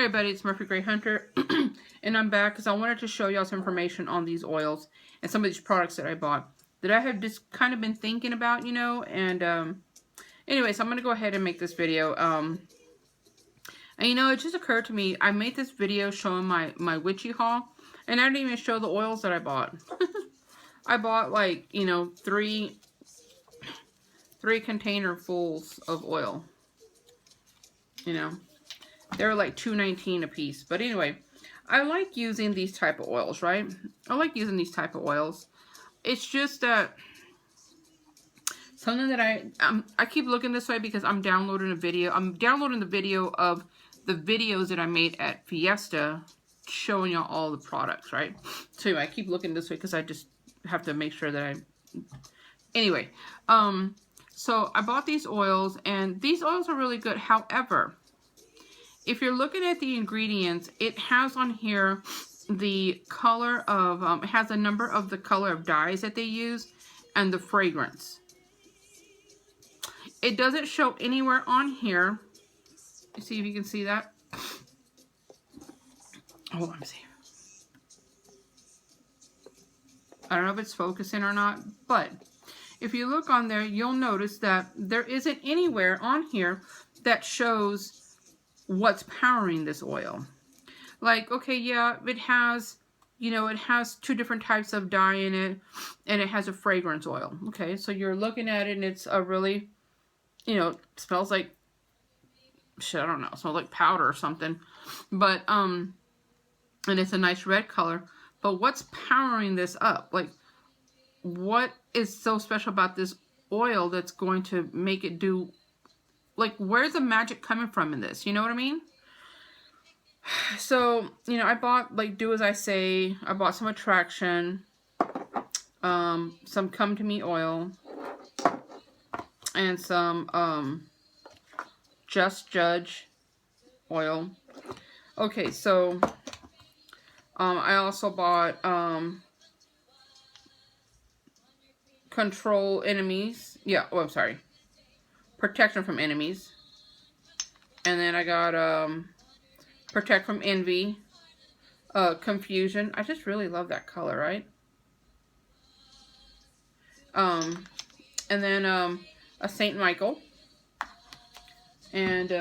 Hey everybody, it's Murphy Gray Hunter, and I'm back because I wanted to show y'all some information on these oils and some of these products that I bought that I have just kind of been thinking about, you know, and anyway, so I'm going to go ahead and make this video, and you know, it just occurred to me, I made this video showing my witchy haul, and I didn't even show the oils that I bought. I bought like, you know, three container fulls of oil, you know. They're like $2.19 a piece. But anyway, I like using these type of oils, right? I like using these type of oils. It's just that something that I keep looking this way because I'm downloading a video. I'm downloading the video of the videos that I made at Fiesta showing y'all all the products, right? So anyway, I keep looking this way because I just have to make sure that anyway, so I bought these oils, and these oils are really good. However, if you're looking at the ingredients, it has on here the color of, it has a number of the color of dyes that they use and the fragrance. It doesn't show anywhere on here. You see if you can see that? Hold on, let me see. I don't know if it's focusing or not, but if you look on there, you'll notice that there isn't anywhere on here that shows what's powering this oil. Like, okay, yeah, it has, you know, it has 2 different types of dye in it, and it has a fragrance oil. Okay, so you're looking at it, and it's a really, you know, smells like, shit, I don't know, it smells like powder or something. But, and it's a nice red color. But what's powering this up? Like, what is so special about this oil that's going to make it do, like, where's the magic coming from in this? You know what I mean? So, you know, I bought, like, Do As I Say. I bought some Attraction. Some Come To Me oil. And some, Just Judge oil. Okay, so, I also bought, Control Enemies. Yeah, oh, I'm sorry. Protection from Enemies. And then I got Protect from Envy, Confusion. I just really love that color, right? And then a Saint Michael. And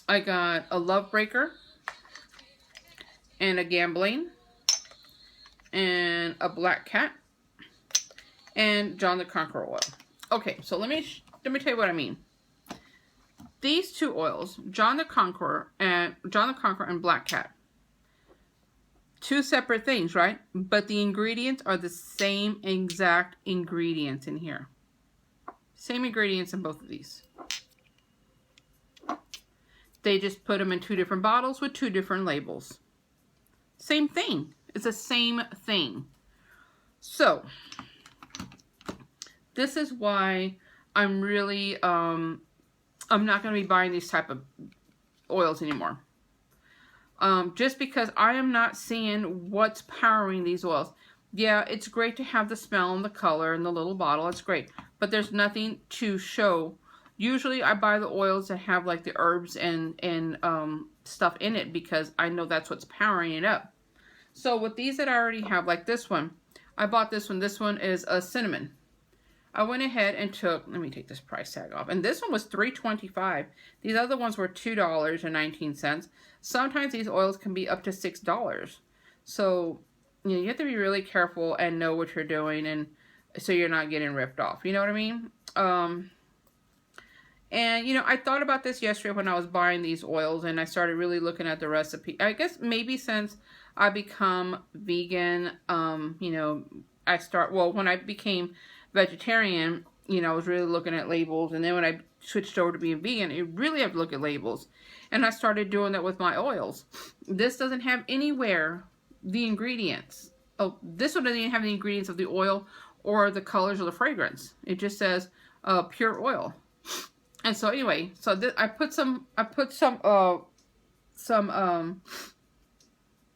I got a Love Breaker, and a Gambling, and a Black Cat, and John the Conqueror oil. Okay, so let me tell you what I mean. These 2 oils, John the Conqueror and Black Cat, 2 separate things, right? But the ingredients are the same exact ingredients in here. Same ingredients in both of these. They just put them in 2 different bottles with 2 different labels. Same thing. It's the same thing. So, this is why I'm really, I'm not going to be buying these type of oils anymore. Just because I am not seeing what's powering these oils. Yeah, it's great to have the smell and the color and the little bottle. It's great. But there's nothing to show. Usually I buy the oils that have like the herbs and stuff in it because I know that's what's powering it up. So with these that I already have, like this one, I bought this one. This one is a cinnamon. I went ahead and took, let me take this price tag off. And this one was $3.25. These other ones were $2.19. Sometimes these oils can be up to $6. So, you know, you have to be really careful and know what you're doing, and so you're not getting ripped off. You know what I mean? And, you know, I thought about this yesterday when I was buying these oils, and I started really looking at the recipe. I guess maybe since I become vegan, you know, when I became vegetarian, you know, I was really looking at labels, and then when I switched over to being vegan, you really have to look at labels. And I started doing that with my oils. This doesn't have anywhere the ingredients. Oh, this one doesn't even have the ingredients of the oil or the colors or the fragrance. It just says pure oil. And so anyway, so I put some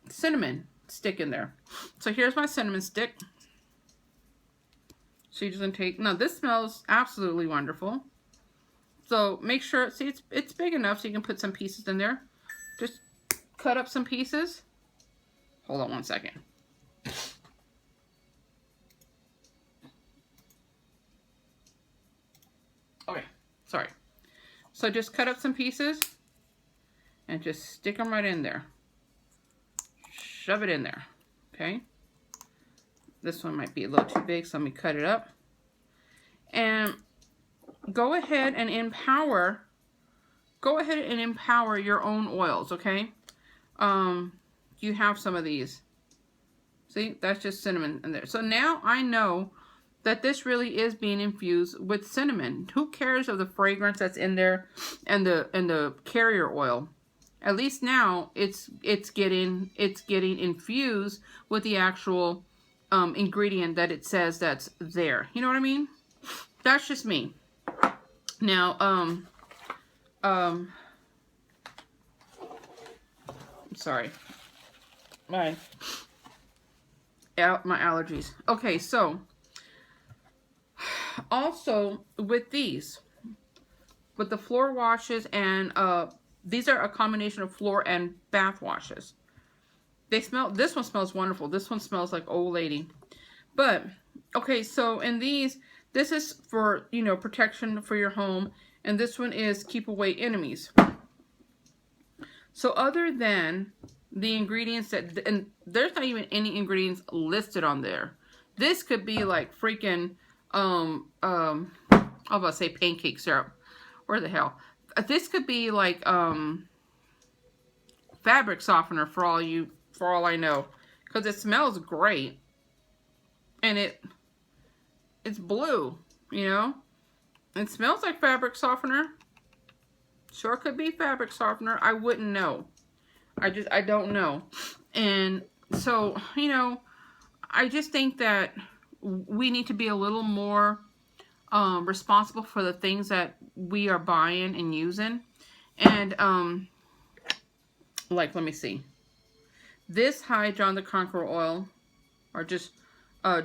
cinnamon stick in there. So here's my cinnamon stick. So you're just gonna take, now this smells absolutely wonderful. So make sure, see, it's big enough so you can put some pieces in there. Just cut up some pieces. Hold on one second. Okay, sorry. So just cut up some pieces and just stick them right in there. Shove it in there, okay? This one might be a little too big, so let me cut it up. And go ahead and empower your own oils, okay? You have some of these. See, that's just cinnamon in there. So now I know that this really is being infused with cinnamon. Who cares of the fragrance that's in there and the carrier oil? At least now it's getting infused with the actual ingredient that it says that's there. You know what I mean? That's just me. Now, sorry, my allergies. Okay, so also with these, with the floor washes, and these are a combination of floor and bath washes. They smell, this one smells wonderful. This one smells like old lady. But, okay, so in these, this is for, you know, protection for your home. And this one is keep away enemies. So other than the ingredients that, and there's not even any ingredients listed on there. This could be like freaking, I'm about to say pancake syrup. Where the hell? This could be like fabric softener for all I know, because it smells great, and it's blue, you know. It smells like fabric softener. Sure could be fabric softener. I wouldn't know. I don't know. And so, you know, I just think that we need to be a little more responsible for the things that we are buying and using. And like, let me see, this High John the Conqueror oil, or just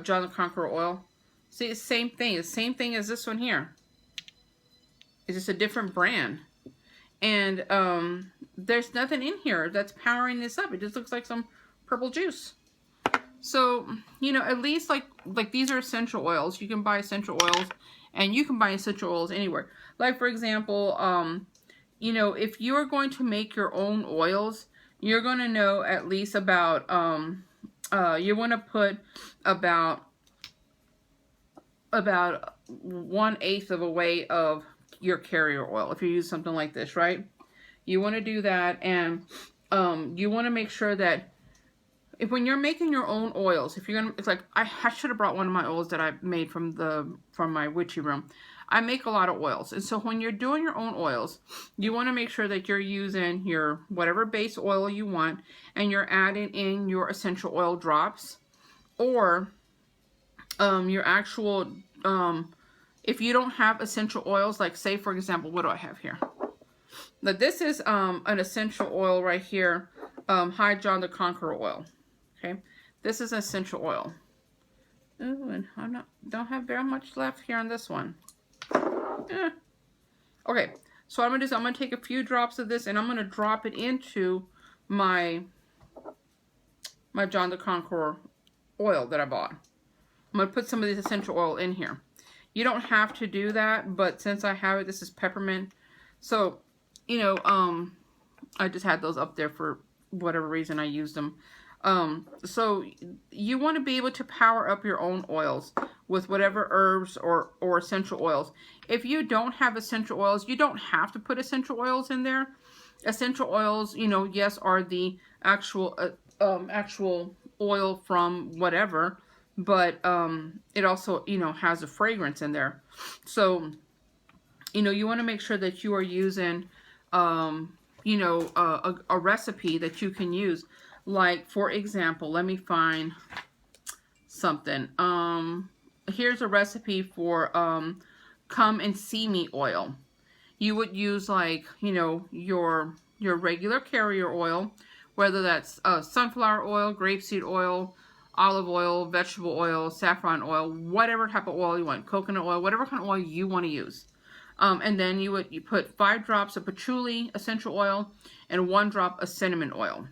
John the Conqueror oil, see, it's the same thing. It's the same thing as this one here. It's just a different brand. And there's nothing in here that's powering this up. It just looks like some purple juice. So, you know, at least like these are essential oils. You can buy essential oils, and you can buy essential oils anywhere. Like, for example, you know, if you are going to make your own oils, you're going to know at least about, you want to put about 1/8 of a weight of your carrier oil if you use something like this, right? You want to do that, and you want to make sure that when you're making your own oils, if you're gonna, it's like I should have brought one of my oils that I made from my witchy room. I make a lot of oils, and so when you're doing your own oils, you want to make sure that you're using your whatever base oil you want, and you're adding in your essential oil drops, or your actual if you don't have essential oils, like say for example, what do I have here? Now this is an essential oil right here, High John the Conqueror oil. Okay, this is essential oil. Ooh, and I don't have very much left here on this one. Okay, so I'm gonna take a few drops of this, and I'm gonna drop it into my John the Conqueror oil that I bought. I'm gonna put some of this essential oil in here. You don't have to do that, but since I have it, this is peppermint. So, you know, I just had those up there for whatever reason I used them. So you want to be able to power up your own oils with whatever herbs or essential oils. If you don't have essential oils, you don't have to put essential oils in there. Essential oils, you know, yes, are the actual oil from whatever, but it also, you know, has a fragrance in there. So, you know, you want to make sure that you are using, you know, a recipe that you can use. Like, for example, let me find something. Here's a recipe for Come and See Me oil. You would use, like, you know, your regular carrier oil, whether that's sunflower oil, grapeseed oil, olive oil, vegetable oil, saffron oil, whatever type of oil you want, coconut oil, whatever kind of oil you want to use. And then you put 5 drops of patchouli essential oil and 1 drop of cinnamon oil.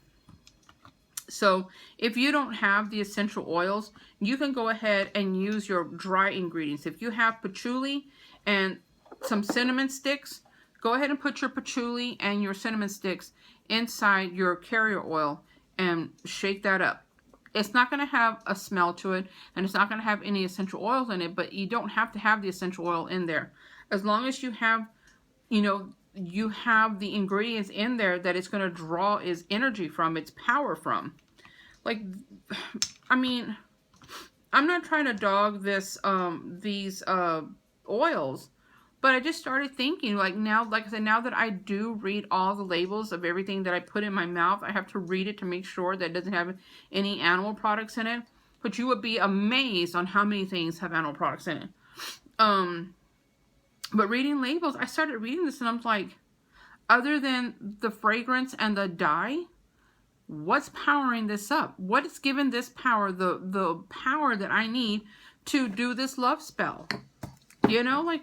So if you don't have the essential oils, you can go ahead and use your dry ingredients. If you have patchouli and some cinnamon sticks, go ahead and put your patchouli and your cinnamon sticks inside your carrier oil and shake that up. It's not going to have a smell to it, and it's not going to have any essential oils in it, but you don't have to have the essential oil in there. As long as you have, you have the ingredients in there that it's going to draw its energy from, its power from. Like, I mean, I'm not trying to dog this, these oils, but I just started thinking, like now, like I said, now that I do read all the labels of everything that I put in my mouth, I have to read it to make sure that it doesn't have any animal products in it. But you would be amazed on how many things have animal products in it. But reading labels, I started reading this and I'm like, other than the fragrance and the dye, what's powering this up? What is giving this power, the power that I need to do this love spell? You know, like,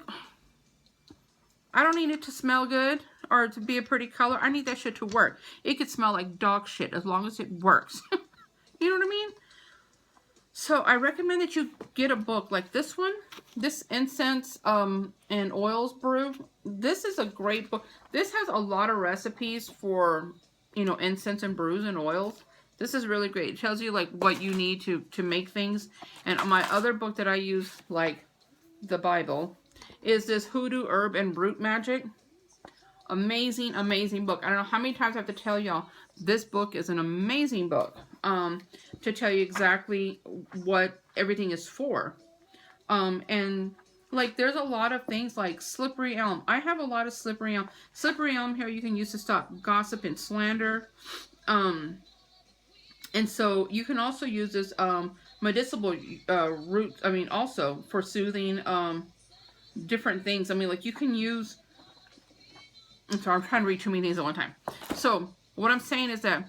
I don't need it to smell good or to be a pretty color. I need that shit to work. It could smell like dog shit as long as it works. You know what I mean? So I recommend that you get a book like this one, this Incense and Oils Brew. This is a great book. This has a lot of recipes for, incense and brews and oils. This is really great. It tells you like what you need to make things. And my other book that I use, like the Bible, is this Hoodoo Herb and Root Magic. Amazing, amazing book. I don't know how many times I have to tell y'all, this book is an amazing book to tell you exactly what everything is for. And like there's a lot of things like slippery elm. I have a lot of slippery elm. Slippery elm here you can use to stop gossip and slander. And so you can also use this medicinal root, also for soothing different things. Like you can use, I'm sorry, I'm trying to read too many things at one time. So what I'm saying is that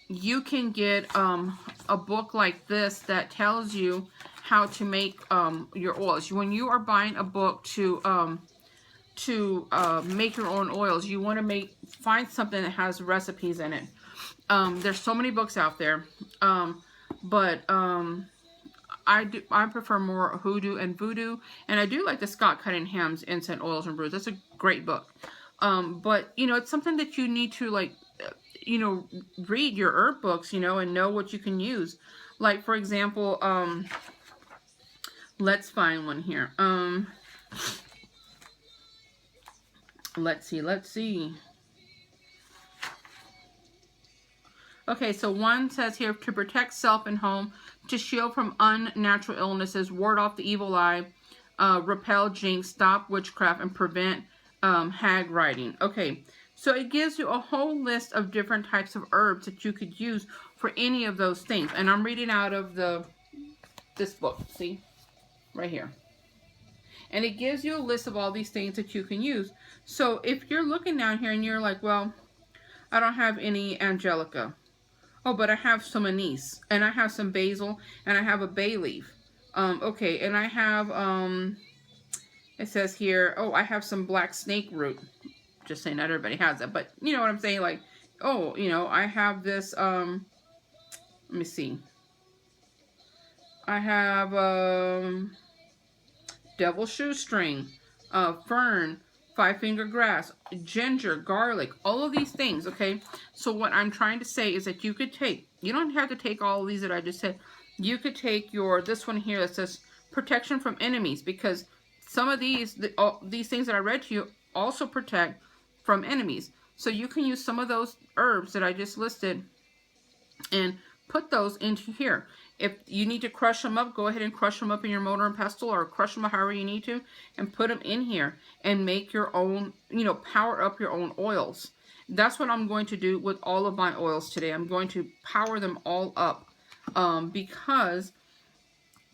you can get a book like this that tells you how to make your oils. When you are buying a book to make your own oils, you want to find something that has recipes in it. There's so many books out there, but I prefer more Hoodoo and Voodoo, and I do like the Scott Cunningham's Incense Oils and Brews. That's a great book. But it's something that you need to read your herb books, and know what you can use. Like for example, let's find one here. Let's see. Okay, so one says here, to protect self and home, to shield from unnatural illnesses, ward off the evil eye, repel jinx, stop witchcraft, and prevent hag riding. Okay, so it gives you a whole list of different types of herbs that you could use for any of those things. And I'm reading out of this book, see? Right here. And it gives you a list of all these things that you can use. So if you're looking down here and you're like, well, I don't have any angelica. Oh, but I have some anise, and I have some basil, and I have a bay leaf. Okay, and I have, it says here, oh, I have some black snake root. Just saying, not everybody has that, but you know what I'm saying? Like, oh, I have this, let me see. I have, devil shoestring, fern, 5-finger grass, ginger, garlic, all of these things, okay? So what I'm trying to say is that you don't have to take all of these that I just said. You could take this one here that says protection from enemies, because some of these things that I read to you also protect from enemies. So you can use some of those herbs that I just listed and put those into here. If you need to crush them up, go ahead and crush them up in your mortar and pestle, or crush them however you need to, and put them in here and make your own, power up your own oils. That's what I'm going to do with all of my oils today. I'm going to power them all up because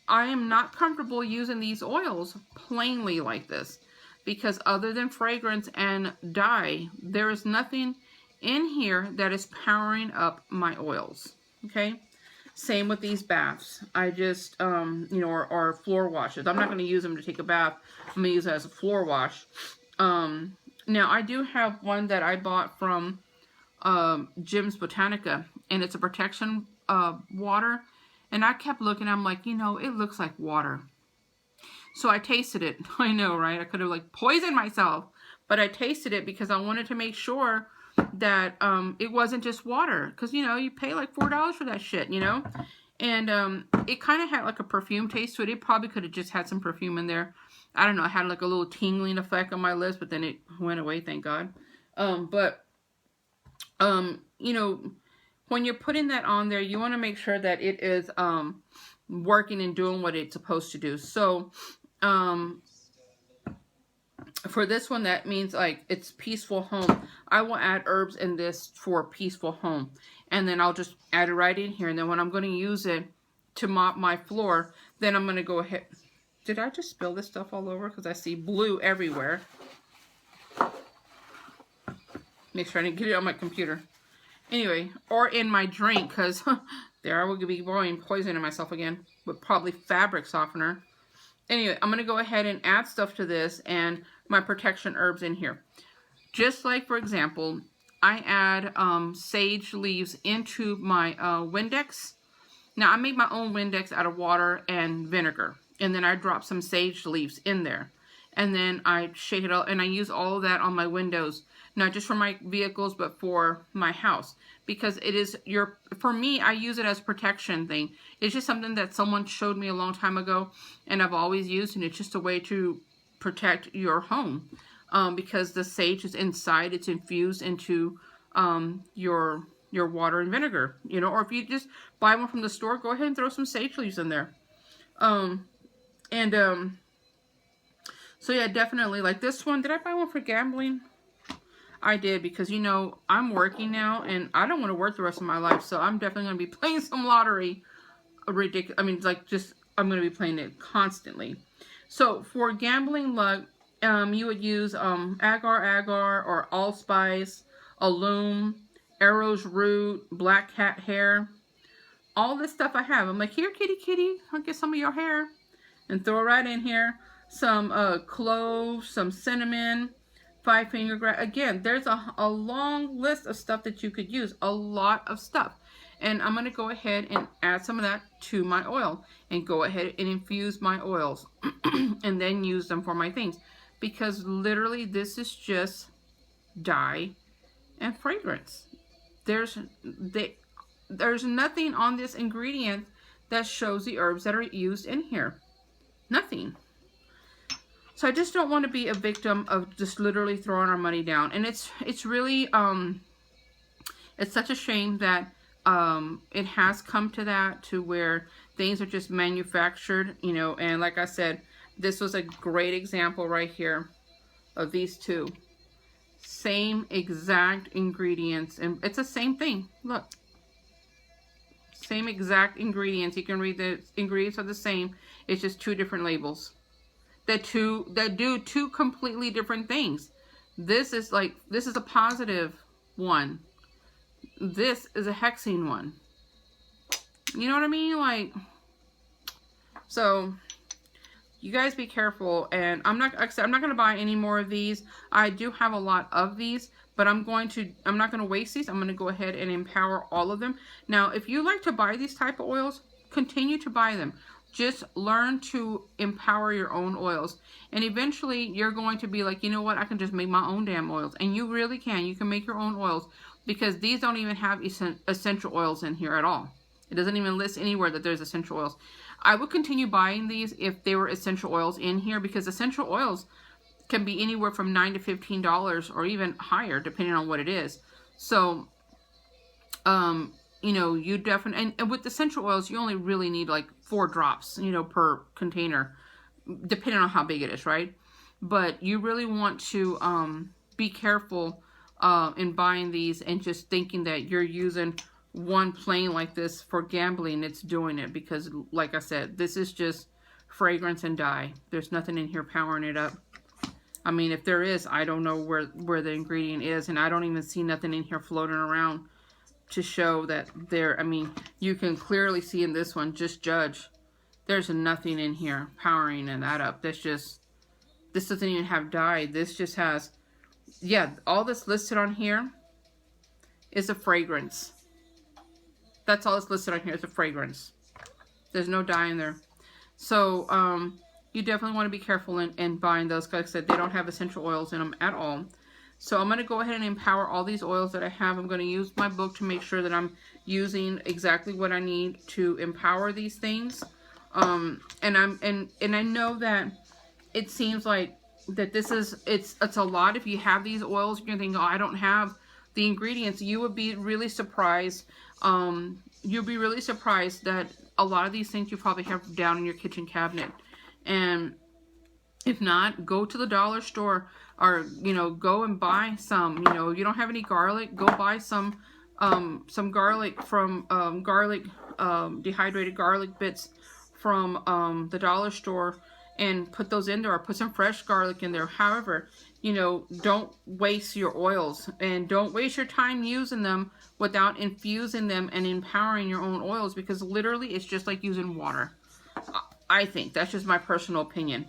I am not comfortable using these oils plainly like this, because other than fragrance and dye, there is nothing in here that is powering up my oils. Okay. Same with these baths. I just, or floor washes. I'm not going to use them to take a bath. I'm going to use it as a floor wash. Now I do have one that I bought from Jim's Botanica, and it's a protection water. And I kept looking, I'm like, you know, it looks like water. So I tasted it. I know, right? I could have like poisoned myself, but I tasted it because I wanted to make sure that it wasn't just water. Because, you know, you pay like $4 for that shit, you know? And it kind of had like a perfume taste to it. It probably could have just had some perfume in there. I don't know. It had like a little tingling effect on my lips, but then it went away, thank God. You know, when you're putting that on there, you want to make sure that it is working and doing what it's supposed to do. So, for this one, that means like it's peaceful home. I will add herbs in this for peaceful home. And then I'll just add it right in here. And then when I'm going to use it to mop my floor, then I'm going to go ahead. Did I just spill this stuff all over? Because I see blue everywhere. Make sure I didn't get it on my computer. Anyway, or in my drink, because there I will be poisoning myself again with probably fabric softener. Anyway, I'm going to go ahead and add stuff to this and my protection herbs in here. Just like, for example, I add sage leaves into my Windex. Now, I made my own Windex out of water and vinegar. And then I drop some sage leaves in there. And then I shake it up, and I use all of that on my windows. Not just for my vehicles, but for my house. Because it is for me, I use it as a protection thing. It's just something that someone showed me a long time ago, and I've always used, and it's just a way to protect your home. Because the sage is inside, it's infused into your water and vinegar. You know, or if you just buy one from the store, go ahead and throw some sage leaves in there. So yeah, definitely. Like this one, did I buy one for gambling? I did, because, you know, I'm working now, and I don't want to work the rest of my life, so I'm definitely going to be playing some lottery. Ridiculous. I mean, like, just, I'm going to be playing it constantly. So, for gambling luck, you would use agar-agar or allspice, alum, arrow's root, black cat hair. All this stuff I have. I'm like, here, kitty, kitty, I'll get some of your hair. And throw it right in here. Some cloves, some cinnamon, 5-finger grass. Again, there's a long list of stuff that you could use. A lot of stuff. And I'm going to go ahead and add some of that to my oil. And go ahead and infuse my oils. And then use them for my things. Because literally this is just dye and fragrance. There's nothing on this ingredient that shows the herbs that are used in here. Nothing. So I just don't want to be a victim of just literally throwing our money down. And it's really, it's such a shame that it has come to that, to where things are just manufactured, you know. And like I said, this was a great example right here of these two. Same exact ingredients. And it's the same thing. Look. Same exact ingredients. You can read the ingredients are the same. It's just two different labels. That do two completely different things. This is a positive one. This is a hexene one. You know what I mean? Like, so you guys be careful. And I'm not going to buy any more of these. I do have a lot of these, but I'm not going to waste these. I'm going to go ahead and empower all of them. Now, if you like to buy these type of oils, continue to buy them. Just learn to empower your own oils. And eventually you're going to be like, you know what? I can just make my own damn oils. And you really can. You can make your own oils, because these don't even have essential oils in here at all. It doesn't even list anywhere that there's essential oils. I would continue buying these if there were essential oils in here, because essential oils can be anywhere from $9 to $15 or even higher, depending on what it is. So, you know, you definitely, and with essential oils, you only really need like 4 drops, you know, per container, depending on how big it is, right? But you really want to be careful in buying these and just thinking that you're using one plain like this for gambling. It's doing it, because like I said, this is just fragrance and dye. There's nothing in here powering it up. I mean, if there is, I don't know where the ingredient is, and I don't even see nothing in here floating around to show that there. I mean, you can clearly see in this one, just judge. There's nothing in here powering that up. That's just This doesn't even have dye. This just has, yeah, all that's listed on here is a fragrance. That's all that's listed on here is a fragrance. There's no dye in there. So, you definitely want to be careful in buying those. Like I said, they don't have essential oils in them at all. So I'm going to go ahead and empower all these oils that I have. I'm going to use my book to make sure that I'm using exactly what I need to empower these things. And I know that it seems like that this is, it's a lot. If you have these oils, you're thinking, oh, I don't have the ingredients. You would be really surprised. You'll be really surprised that a lot of these things you probably have down in your kitchen cabinet. And if not, go to the dollar store, or, you know, go and buy some. You know, you don't have any garlic, go buy some garlic from, dehydrated garlic bits from the dollar store, and put those in there, or put some fresh garlic in there. However, you know, don't waste your oils, and don't waste your time using them without infusing them and empowering your own oils, because literally it's just like using water. I think that's just my personal opinion.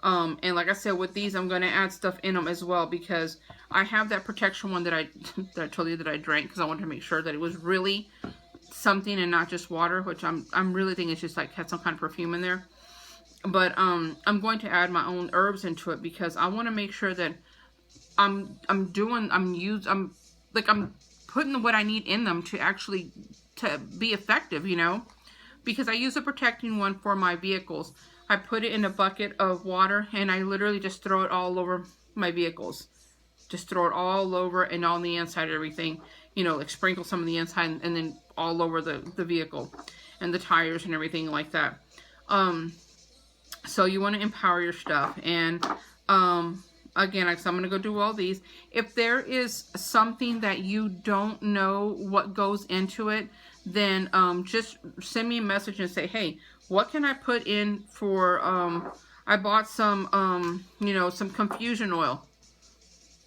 And like I said, with these, I'm going to add stuff in them as well, because I have that protection one that I told you that I drank, because I wanted to make sure that it was really something and not just water, which I'm really thinking it's just like had some kind of perfume in there. But I'm going to add my own herbs into it, because I want to make sure that I'm putting what I need in them to actually to be effective, you know. Because I use a protecting one for my vehicles. I put it in a bucket of water, and I literally just throw it all over my vehicles. Just throw it all over and on the inside of everything. You know, like sprinkle some of the inside and then all over the vehicle and the tires and everything like that. So you want to empower your stuff. And again, I'm going to go do all these. If there is something that you don't know what goes into it, then just send me a message and say, hey, what can I put in for, I bought some, you know, some confusion oil.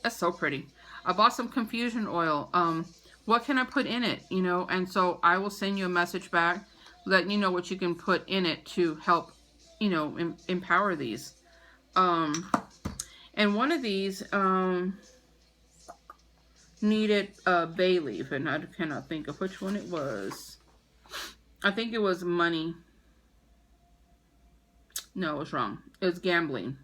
That's so pretty. I bought some confusion oil. What can I put in it, you know? And so I will send you a message back letting you know what you can put in it to help, you know, empower these. And one of these needed bay leaf, and I cannot think of which one it was. I think it was money. No, it was wrong. It was gambling.